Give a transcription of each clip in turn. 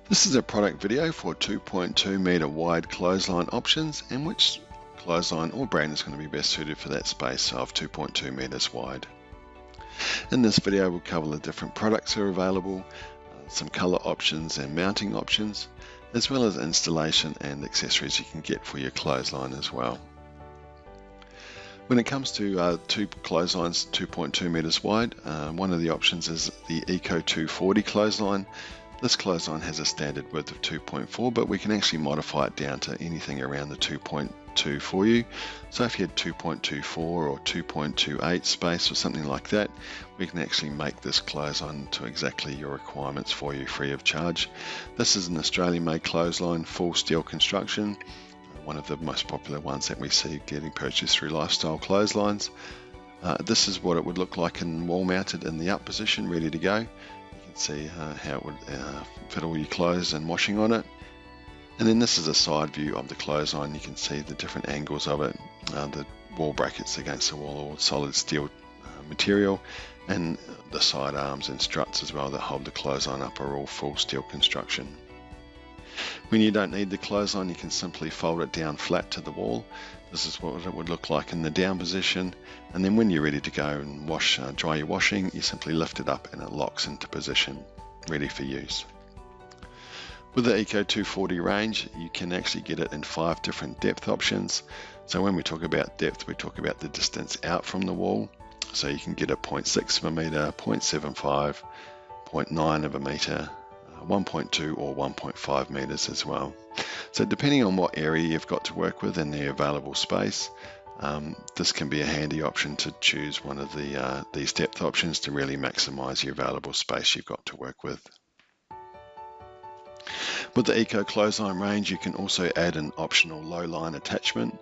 This is a product video for 2.2 meter wide clothesline options and which clothesline or brand is going to be best suited for that space of 2.2 meters wide. In this video we'll cover the different products that are available, some color options and mounting options, as well as installation and accessories you can get for your clothesline as well. When it comes to two clotheslines 2.2 meters wide, one of the options is the Eco 240 clothesline. This clothesline has a standard width of 2.4, but we can actually modify it down to anything around the 2.2 for you. So if you had 2.24 or 2.28 space or something like that, we can actually make this clothesline to exactly your requirements for you free of charge. This is an Australian-made clothesline, full steel construction, one of the most popular ones that we see getting purchased through lifestyle clotheslines. This is what it would look like in wall mounted in the up position, ready to go. See how it would fit all your clothes and washing on it. And then this is a side view of the clothesline. You can see the different angles of it, the wall brackets against the wall, all solid steel material, and the side arms and struts as well that hold the clothesline up are all full steel construction. When you don't need the clothesline, you can simply fold it down flat to the wall. This is what it would look like in the down position, and then when you're ready to go and dry your washing, you simply lift it up and it locks into position, ready for use. With the Eco 240 range, you can actually get it in 5 different depth options. So when we talk about depth, we talk about the distance out from the wall. So you can get a 0.6 of a meter, 0.75, 0.9 of a meter, 1.2 or 1.5 meters as well. So depending on what area you've got to work with and the available space, this can be a handy option to choose one of these depth options to really maximize your available space you've got to work with. With the Eco clothesline range, you can also add an optional Lowline attachment.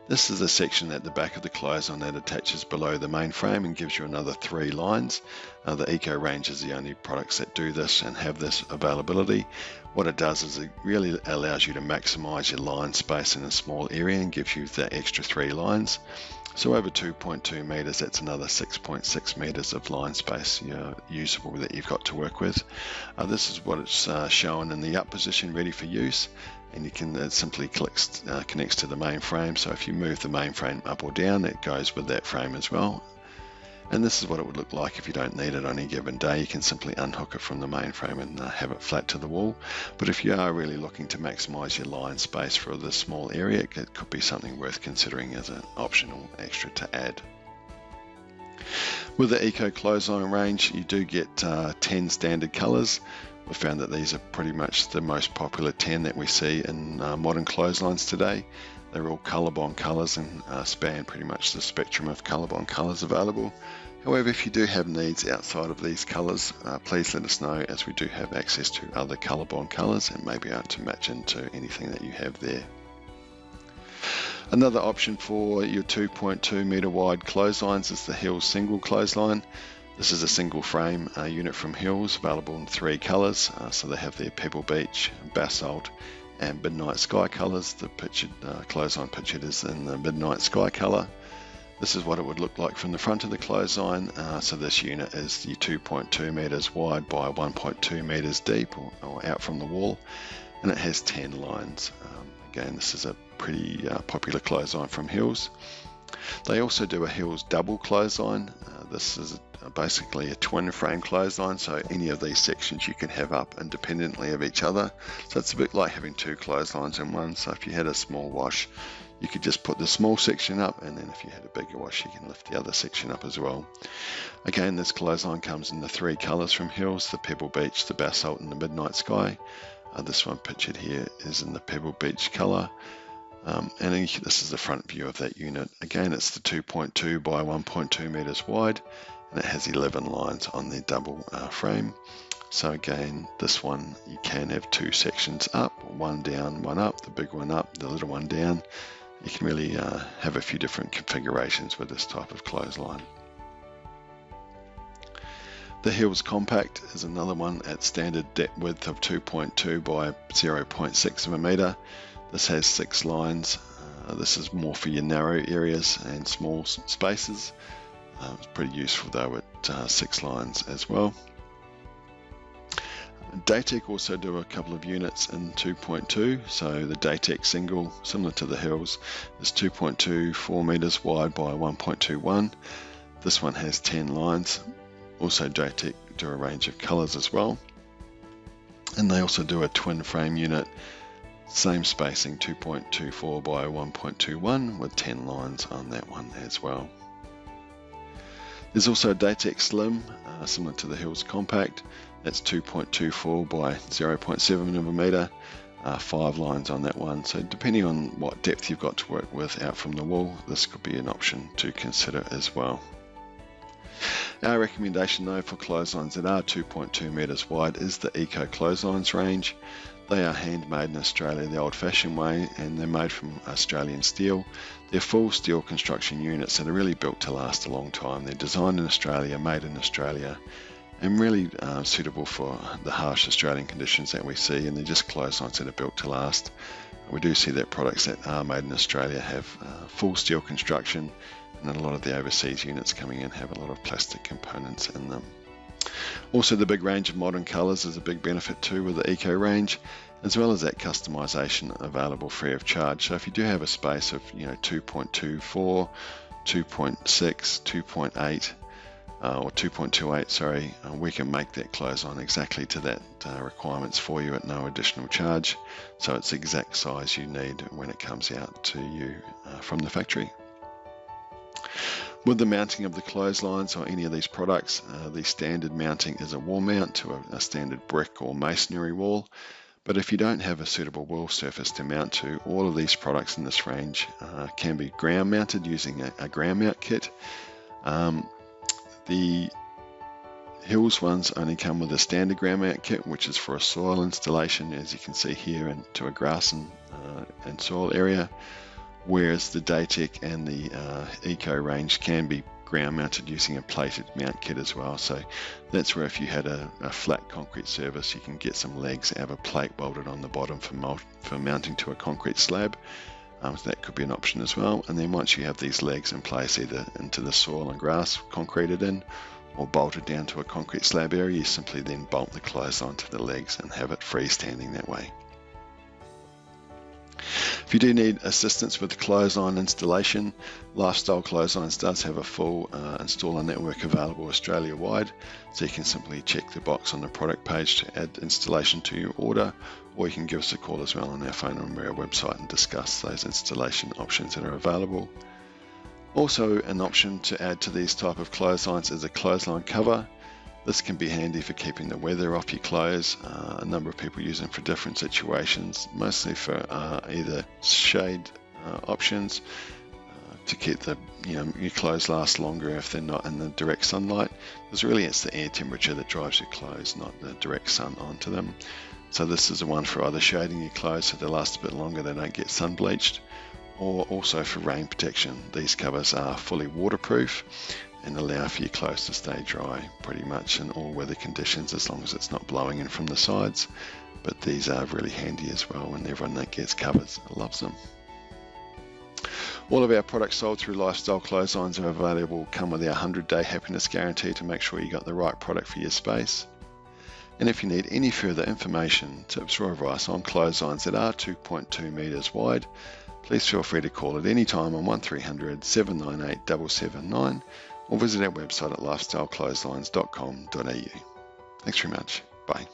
This is a section at the back of the clothesline that attaches below the main frame and gives you another 3 lines. The Eco range is the only products that do this and have this availability. What it does is it really allows you to maximize your line space in a small area and gives you that extra 3 lines. So over 2.2 meters, that's another 6.6 meters of line space usable that you've got to work with. This is what it's shown in the up position, ready for use, and you can simply connects to the main frame. So if you move the main frame up or down, it goes with that frame as well. And this is what it would look like if you don't need it on any given day. You can simply unhook it from the main frame and have it flat to the wall. But if you are really looking to maximize your line space for this small area, it could be something worth considering as an optional extra to add. With the Eco clothesline range, you do get 10 standard colors. We found that these are pretty much the most popular 10 that we see in modern clotheslines today. They're all ColourBond colours and span pretty much the spectrum of ColourBond colours available. However, if you do have needs outside of these colours, please let us know, as we do have access to other ColourBond colours and may be able to match into anything that you have there. Another option for your 2.2 meter wide clotheslines is the Hills single clothesline. This is a single frame unit from Hills, available in 3 colours. So they have their Pebble Beach, Basalt and Midnight Sky colours. The pictured clothesline pictured is in the Midnight Sky colour. This is what it would look like from the front of the clothesline. So this unit is the 2.2 meters wide by 1.2 meters deep, or out from the wall, and it has 10 lines. Again, this is a pretty popular clothesline from Hills. They also do a Hills double clothesline. This is basically a twin frame clothesline, so any of these sections you can have up independently of each other. So it's a bit like having 2 clotheslines in one. So if you had a small wash, you could just put the small section up, and then if you had a bigger wash, you can lift the other section up as well. Again, this clothesline comes in the 3 colours from Hills, the Pebble Beach, the Basalt and the Midnight Sky. This one pictured here is in the Pebble Beach colour. And this is the front view of that unit. Again, it's the 2.2 by 1.2 meters wide, and it has 11 lines on the double frame. So again, this one you can have 2 sections up, one down, one up, the big one up, the little one down. You can really have a few different configurations with this type of clothesline. The Hills Compact is another one at standard depth width of 2.2 by 0.6 of a meter. This has 6 lines. This is more for your narrow areas and small spaces. It's pretty useful though at 6 lines as well. Daytek also do a couple of units in 2.2, so the Daytek single, similar to the Hills, is 2.24 meters wide by 1.21. This one has 10 lines. Also Daytek do a range of colors as well. And they also do a twin frame unit, same spacing, 2.24 by 1.21 with 10 lines on that one as well. There's also a Daytek Slim, similar to the Hills Compact. That's 2.24 by 0.7 of a meter, 5 lines on that one. So depending on what depth you've got to work with out from the wall, this could be an option to consider as well. Our recommendation though for clotheslines that are 2.2 meters wide is the Eco Clotheslines range. They are handmade in Australia the old-fashioned way, and they're made from Australian steel. They're full steel construction units that are really built to last a long time. They're designed in Australia, made in Australia, and really suitable for the harsh Australian conditions that we see, and they're just clotheslines that are built to last. We do see that products that are made in Australia have full steel construction, and a lot of the overseas units coming in have a lot of plastic components in them. Also, the big range of modern colours is a big benefit too with the Eco range, as well as that customisation available free of charge. So if you do have a space of 2.24, 2.6, 2.8 or 2.28, sorry, we can make that clothesline exactly to that requirements for you at no additional charge. So it's the exact size you need when it comes out to you from the factory. With the mounting of the clotheslines or any of these products, the standard mounting is a wall mount to a standard brick or masonry wall. But if you don't have a suitable wall surface to mount to, all of these products in this range can be ground mounted using a ground mount kit. The Hills ones only come with a standard ground mount kit, which is for a soil installation, as you can see here, into a grass and soil area. Whereas the Daytek and the Eco range can be ground mounted using a plated mount kit as well. So that's where if you had a flat concrete surface, you can get some legs, have a plate welded on the bottom for mounting to a concrete slab. So that could be an option as well. And then once you have these legs in place, either into the soil and grass concreted in, or bolted down to a concrete slab area, you simply then bolt the clothesline to the legs and have it freestanding that way. If you do need assistance with the clothesline installation, Lifestyle Clotheslines does have a full installer network available Australia-wide, so you can simply check the box on the product page to add installation to your order, or you can give us a call as well on our phone number or our website and discuss those installation options that are available. Also, an option to add to these type of clotheslines is a clothesline cover. This can be handy for keeping the weather off your clothes. A number of people use them for different situations, mostly for either shade options to keep your clothes last longer if they're not in the direct sunlight, because really it's the air temperature that drives your clothes, not the direct sun onto them. So this is the one for either shading your clothes so they last a bit longer, they don't get sun bleached, or also for rain protection. These covers are fully waterproof and allow for your clothes to stay dry pretty much in all weather conditions, as long as it's not blowing in from the sides. But these are really handy as well, and everyone that gets covers loves them. All of our products sold through Lifestyle Clotheslines are available, come with our 100-day happiness guarantee to make sure you got the right product for your space. And if you need any further information, tips or advice on clotheslines that are 2.2 meters wide, please feel free to call at any time on 1300 798 779 or visit our website at lifestyleclotheslines.com.au. Thanks very much. Bye.